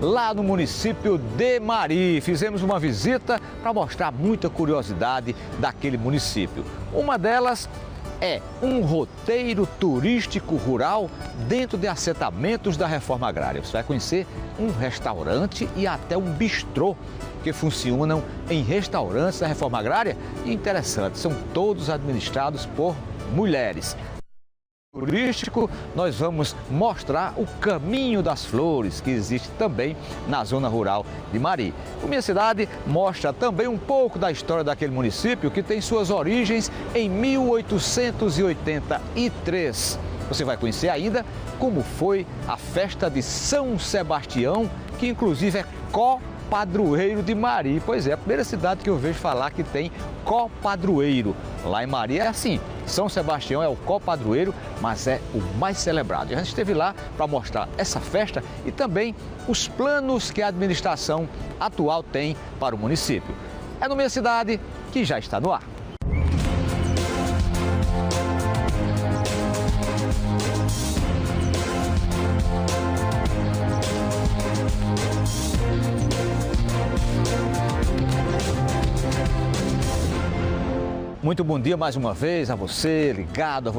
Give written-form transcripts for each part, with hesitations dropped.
lá no município de Mari. Fizemos uma visita para mostrar muita curiosidade daquele município. Uma delas é um roteiro turístico rural dentro de assentamentos da reforma agrária. Você vai conhecer um restaurante e até um bistrô que funcionam em restaurantes da reforma agrária. E interessante, são todos administrados por mulheres. Turístico, nós vamos mostrar o Caminho das Flores, que existe também na zona rural de Mari. O Minha Cidade mostra também um pouco da história daquele município, que tem suas origens em 1883. Você vai conhecer ainda como foi a festa de São Sebastião, que inclusive é copadroeiro de Mari. Pois é, a primeira cidade que eu vejo falar que tem copadroeiro. Lá em Mari é assim, São Sebastião é o copadroeiro, mas é o mais celebrado. A gente esteve lá para mostrar essa festa e também os planos que a administração atual tem para o município. É no Minha Cidade que já está no ar. Muito bom dia mais uma vez a você ligado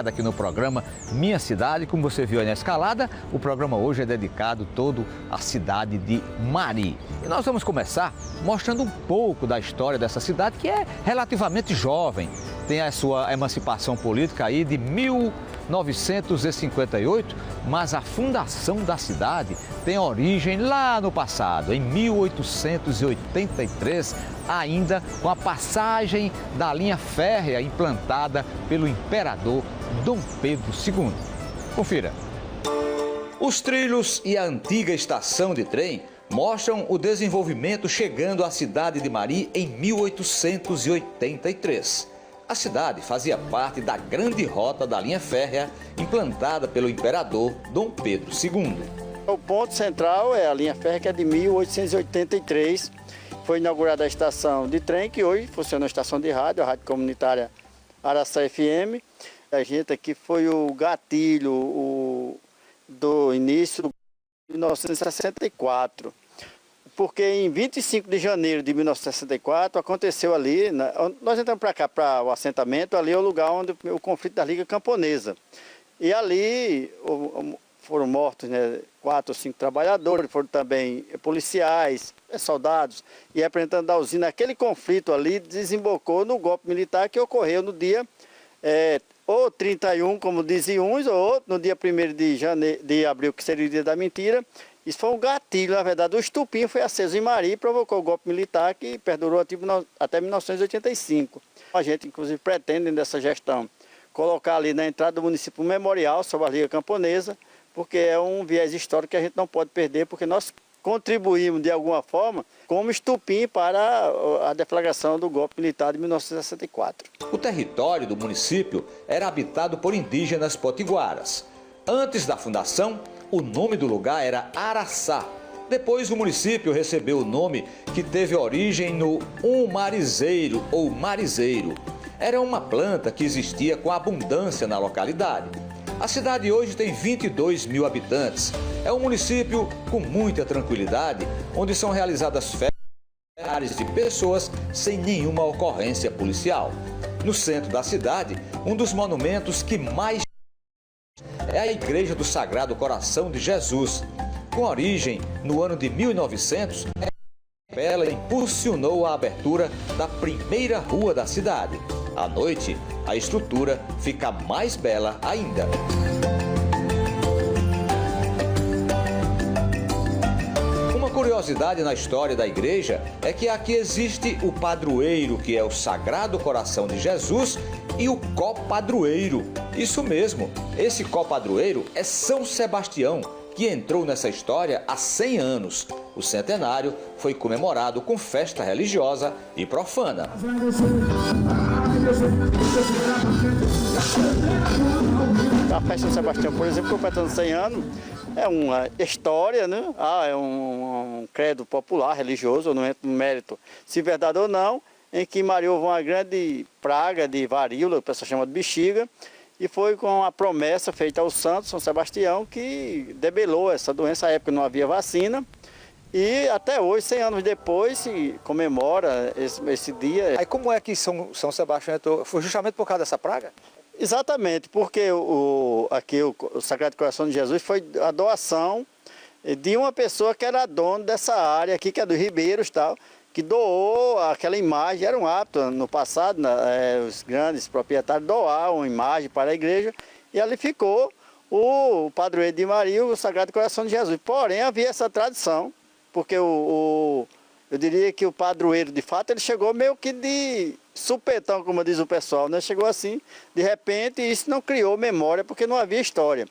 aqui no programa Minha Cidade. Como você viu aí na escalada, o programa hoje é dedicado todo à cidade de Mari. E nós vamos começar mostrando um pouco da história dessa cidade, que é relativamente jovem. Tem a sua emancipação política aí de 1958, mas a fundação da cidade tem origem lá no passado, em 1883, ainda com a passagem da linha férrea implantada pelo imperador Dom Pedro II. Confira. Os trilhos e a antiga estação de trem mostram o desenvolvimento chegando à cidade de Mari em 1883. A cidade fazia parte da grande rota da linha férrea implantada pelo imperador Dom Pedro II. O ponto central é a linha férrea, que é de 1883. Foi inaugurada a estação de trem, que hoje funciona a estação de rádio, a rádio comunitária Araçá FM. A gente aqui foi o gatilho do início de 1964. Porque em 25 de janeiro de 1964 aconteceu ali, nós entramos para cá, para o assentamento, ali é o lugar onde o conflito da Liga Camponesa. E ali foram mortos, né, 4 ou 5 trabalhadores, foram também policiais, soldados e representantes da usina. Aquele conflito ali desembocou no golpe militar que ocorreu no dia ou 31, como diziam uns, ou no dia 1º de abril, que seria o dia da mentira. Isso foi um gatilho, na verdade. O estupim foi aceso em Mari e provocou o golpe militar que perdurou até 1985. A gente, inclusive, pretende, nessa gestão, colocar ali na entrada do município um memorial sobre a Liga Camponesa, porque é um viés histórico que a gente não pode perder, porque nós contribuímos, de alguma forma, como estupim para a deflagração do golpe militar de 1964. O território do município era habitado por indígenas potiguaras. Antes da fundação, o nome do lugar era Araçá. Depois o município recebeu o nome que teve origem no umarizeiro ou marizeiro. Era uma planta que existia com abundância na localidade. A cidade hoje tem 22 mil habitantes. É um município com muita tranquilidade, onde são realizadas festas de pessoas sem nenhuma ocorrência policial. No centro da cidade, um dos monumentos que mais é a Igreja do Sagrado Coração de Jesus. Com origem no ano de 1900, ela impulsionou a abertura da primeira rua da cidade. À noite, a estrutura fica mais bela ainda. Uma curiosidade na história da igreja é que aqui existe o padroeiro, que é o Sagrado Coração de Jesus, e o copadroeiro. Isso mesmo, esse copadroeiro é São Sebastião, que entrou nessa história há 100 anos. O centenário foi comemorado com festa religiosa e profana. A festa de São Sebastião, por exemplo, completando 100 anos, é uma história, né? É um credo popular, religioso, eu não entro no mérito se verdade ou não, em que Mari houve uma grande praga de varíola, o pessoal chama de bexiga, e foi com a promessa feita ao santo São Sebastião que debelou essa doença. Na época não havia vacina, E até hoje, 100 anos depois, se comemora esse dia. Aí como é que São Sebastião entrou? Foi justamente por causa dessa praga? Exatamente, porque aqui o Sagrado Coração de Jesus foi a doação de uma pessoa que era dona dessa área aqui, que é dos Ribeiros e tal, que doou aquela imagem. Era um hábito no passado, os grandes proprietários doavam uma imagem para a igreja, e ali ficou o padroeiro de Maria, o Sagrado Coração de Jesus. Porém, havia essa tradição, porque eu diria que o padroeiro, de fato, ele chegou meio que de supetão, como diz o pessoal, né? Chegou assim, de repente, e isso não criou memória, porque não havia história.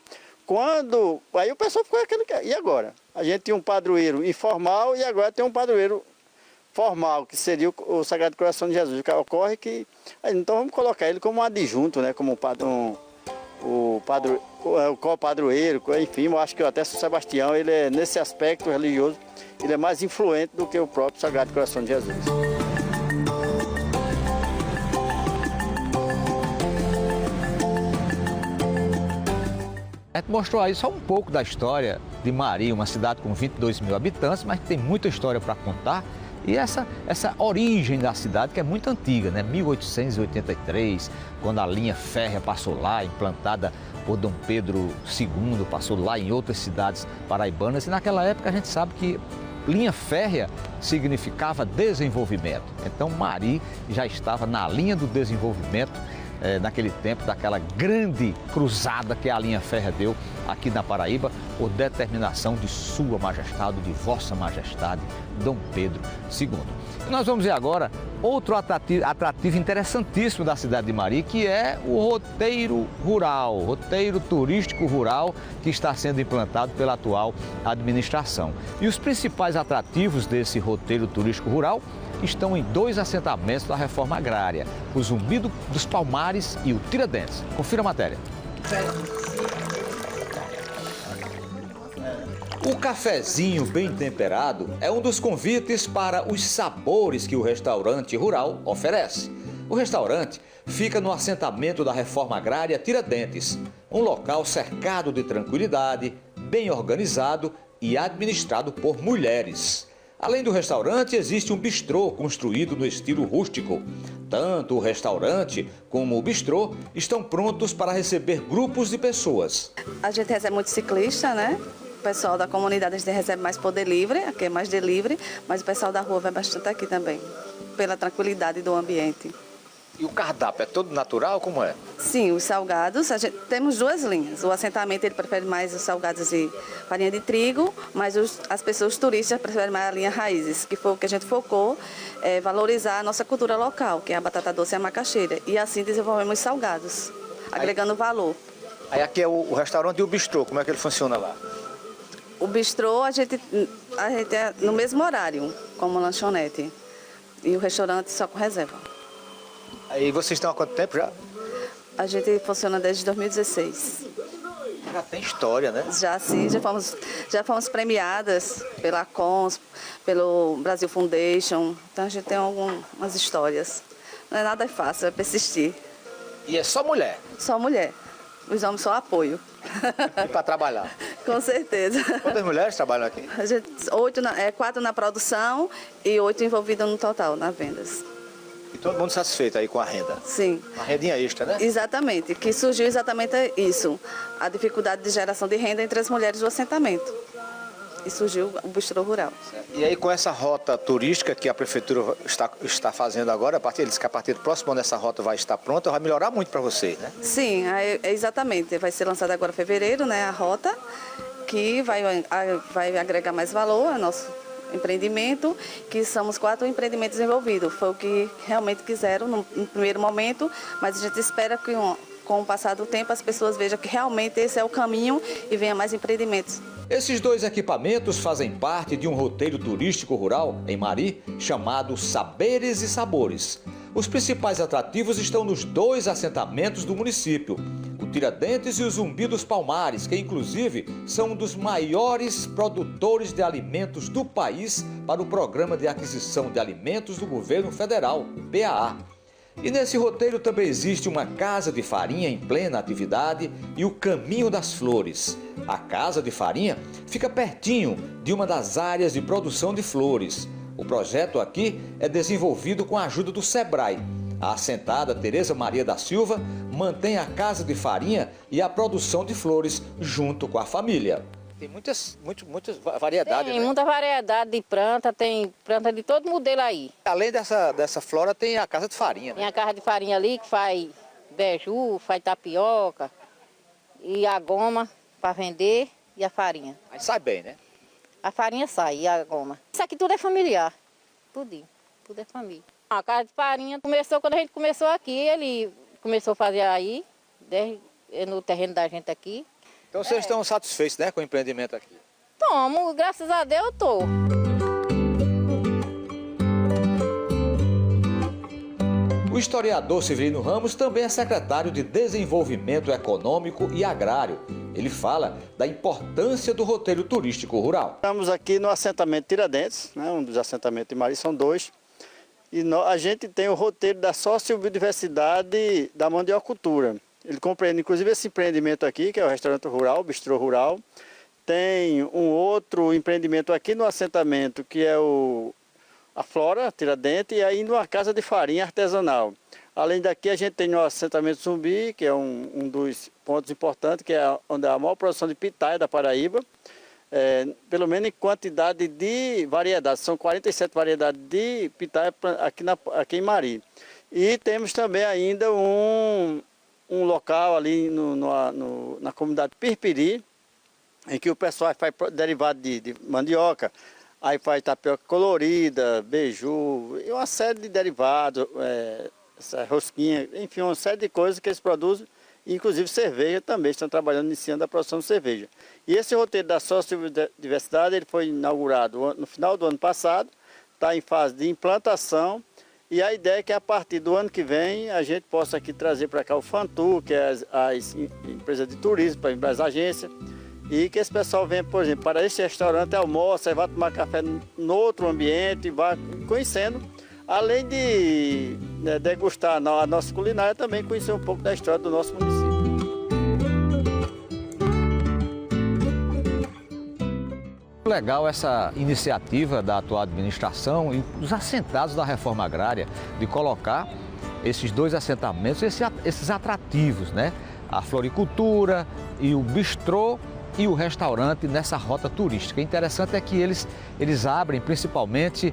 Aí o pessoal ficou aquele... E agora? A gente tinha um padroeiro informal e agora tem um padroeiro formal, que seria o Sagrado Coração de Jesus. Ocorre que... Então vamos colocar ele como um adjunto, né? Como o co-padroeiro, enfim, eu acho que até São Sebastião, ele é, nesse aspecto religioso, ele é mais influente do que o próprio Sagrado Coração de Jesus. A gente mostrou aí só um pouco da história de Mari, uma cidade com 22 mil habitantes, mas que tem muita história para contar. E essa origem da cidade, que é muito antiga, né? 1883, quando a linha férrea passou lá, implantada por Dom Pedro II, passou lá em outras cidades paraibanas. E naquela época a gente sabe que linha férrea significava desenvolvimento. Então Mari já estava na linha do desenvolvimento, naquele tempo, daquela grande cruzada que a linha férrea deu aqui na Paraíba, por determinação de Sua Majestade, de Vossa Majestade, Dom Pedro II. E nós vamos ver agora outro atrativo interessantíssimo da cidade de Mari, que é o roteiro rural, roteiro turístico rural que está sendo implantado pela atual administração. E os principais atrativos desse roteiro turístico rural estão em 2 assentamentos da reforma agrária, o Zumbi dos Palmares e o Tiradentes. Confira a matéria. O cafezinho bem temperado é um dos convites para os sabores que o restaurante rural oferece. O restaurante fica no assentamento da reforma agrária Tiradentes, um local cercado de tranquilidade, bem organizado e administrado por mulheres. Além do restaurante, existe um bistrô construído no estilo rústico. Tanto o restaurante como o bistrô estão prontos para receber grupos de pessoas. A gente recebe muito ciclista, né? O pessoal da comunidade a gente recebe mais por delivery, aqui é mais delivery, mas o pessoal da rua vai bastante aqui também, pela tranquilidade do ambiente. E o cardápio é todo natural, como é? Sim, os salgados, temos 2 linhas. O assentamento ele prefere mais os salgados de farinha de trigo, mas as pessoas turistas preferem mais a linha raízes, que foi o que a gente focou, valorizar a nossa cultura local, que é a batata doce e a macaxeira. E assim desenvolvemos os salgados, agregando valor. Aí aqui é o restaurante e o bistrô, como é que ele funciona lá? O bistrô a gente é no mesmo horário, como lanchonete. E o restaurante só com reserva. Aí vocês estão há quanto tempo já? A gente funciona desde 2016. Já tem história, né? Já sim, já fomos premiadas pela CONS, pelo Brasil Foundation. Então a gente tem algumas histórias. Não é nada fácil, é persistir. E é só mulher? Só mulher. Os homens só apoio. E para trabalhar? Com certeza. Quantas mulheres trabalham aqui? A gente, 4 na produção e 8 envolvidas no total, nas vendas. E todo mundo satisfeito aí com a renda? Sim. Uma rendinha extra, né? Exatamente, que surgiu exatamente isso, a dificuldade de geração de renda entre as mulheres do assentamento. E surgiu o bistrô rural. E aí com essa rota turística que a prefeitura está fazendo agora, eles que a partir do próximo ano essa rota vai estar pronta, vai melhorar muito para vocês, né? Sim, exatamente. Vai ser lançada agora em fevereiro, né, a rota, que vai agregar mais valor ao nosso empreendimento, que somos 4 empreendimentos envolvidos. Foi o que realmente quiseram no primeiro momento, mas a gente espera que com o passar do tempo as pessoas vejam que realmente esse é o caminho e venha mais empreendimentos. Esses 2 equipamentos fazem parte de um roteiro turístico rural em Mari chamado Saberes e Sabores. Os principais atrativos estão nos 2 assentamentos do município, o Tiradentes e o Zumbi dos Palmares, que inclusive são um dos maiores produtores de alimentos do país para o Programa de Aquisição de Alimentos do Governo Federal, PAA. E nesse roteiro também existe uma casa de farinha em plena atividade e o Caminho das Flores. A casa de farinha fica pertinho de uma das áreas de produção de flores. O projeto aqui é desenvolvido com a ajuda do Sebrae. A assentada Tereza Maria da Silva mantém a casa de farinha e a produção de flores junto com a família. Tem muitas variedades, Tem muita variedade de planta, tem planta de todo modelo aí. Além dessa flora, tem a casa de farinha, né? Tem a casa de farinha ali que faz beiju, faz tapioca e a goma para vender e a farinha. Mas sai bem, né? A farinha sai e a goma. Isso aqui tudo é familiar, tudo é família. A casa de farinha começou quando a gente começou aqui, ele começou a fazer aí, no terreno da gente aqui. Então vocês estão satisfeitos, né, com o empreendimento aqui? Tomo, graças a Deus eu tô. O historiador Severino Ramos também é secretário de Desenvolvimento Econômico e Agrário. Ele fala da importância do roteiro turístico rural. Estamos aqui no assentamento Tiradentes, né, um dos assentamentos de Mari, são dois. E a gente tem o roteiro da sociobiodiversidade da mandiocultura. Ele compreende inclusive esse empreendimento aqui, que é o restaurante rural, o bistrô rural. Tem um outro empreendimento aqui no assentamento, que é a Flora Tiradentes, e aí numa casa de farinha artesanal. Além daqui a gente tem o assentamento Zumbi, que é um dos pontos importantes, que é onde há a maior produção de pitaia da Paraíba. Pelo menos em quantidade de variedades, são 47 variedades de pitaia aqui em Mari. E temos também ainda um local ali na comunidade Pirpiri, em que o pessoal faz derivado de mandioca, aí faz tapioca colorida, beiju, e uma série de derivados, rosquinha, enfim, uma série de coisas que eles produzem, inclusive cerveja também, estão trabalhando iniciando a produção de cerveja. E esse roteiro da sociodiversidade ele foi inaugurado no final do ano passado, está em fase de implantação, e a ideia é que a partir do ano que vem a gente possa aqui trazer para cá o Fantur, que é as empresas de turismo, as agências, e que esse pessoal venha, por exemplo, para esse restaurante, almoça, vai tomar café no outro ambiente, vai conhecendo, além de degustar a nossa culinária, também conhecer um pouco da história do nosso município. Legal essa iniciativa da atual administração e dos assentados da reforma agrária de colocar esses dois assentamentos, esses atrativos, né? A floricultura e o bistrô e o restaurante nessa rota turística. O interessante é que eles abrem principalmente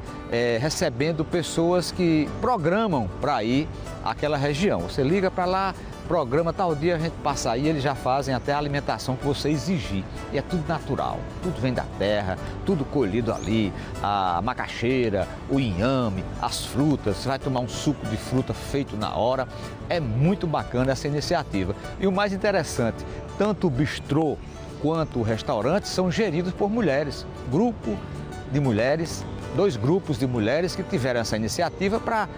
recebendo pessoas que programam para ir àquela região. Você liga para lá, programa, tal dia a gente passa aí, eles já fazem até a alimentação que você exigir. E é tudo natural, tudo vem da terra, tudo colhido ali, a macaxeira, o inhame, as frutas, você vai tomar um suco de fruta feito na hora. É muito bacana essa iniciativa. E o mais interessante, tanto o bistrô quanto o restaurante são geridos por mulheres, grupo de mulheres, 2 grupos de mulheres que tiveram essa iniciativa para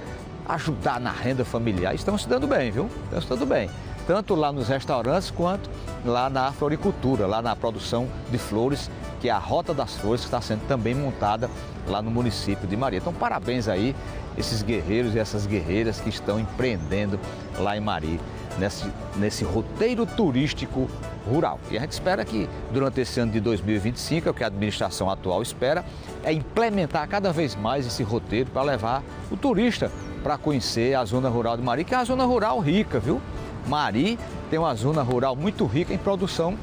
ajudar na renda familiar. Estão se dando bem, viu? Estão se dando bem. Tanto lá nos restaurantes quanto lá na floricultura, lá na produção de flores, que é a Rota das Flores, que está sendo também montada lá no município de Mari. Então, parabéns aí, esses guerreiros e essas guerreiras que estão empreendendo lá em Mari, nesse roteiro turístico rural. E a gente espera que durante esse ano de 2025, é o que a administração atual espera, é implementar cada vez mais esse roteiro para levar o turista para conhecer a zona rural de Mari, que é uma zona rural rica, viu? Mari tem uma zona rural muito rica em produção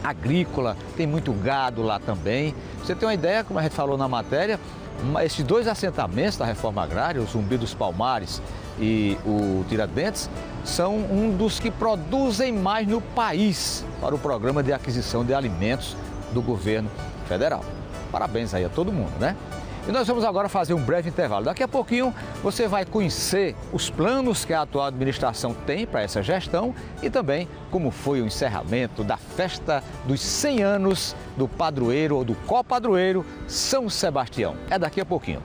agrícola, tem muito gado lá também. Você tem uma ideia, como a gente falou na matéria, esses 2 assentamentos da reforma agrária, o Zumbi dos Palmares e o Tiradentes, são um dos que produzem mais no país para o Programa de Aquisição de Alimentos do Governo Federal. Parabéns aí a todo mundo, né? E nós vamos agora fazer um breve intervalo. Daqui a pouquinho você vai conhecer os planos que a atual administração tem para essa gestão e também como foi o encerramento da festa dos 100 anos do padroeiro ou do copadroeiro São Sebastião. É daqui a pouquinho.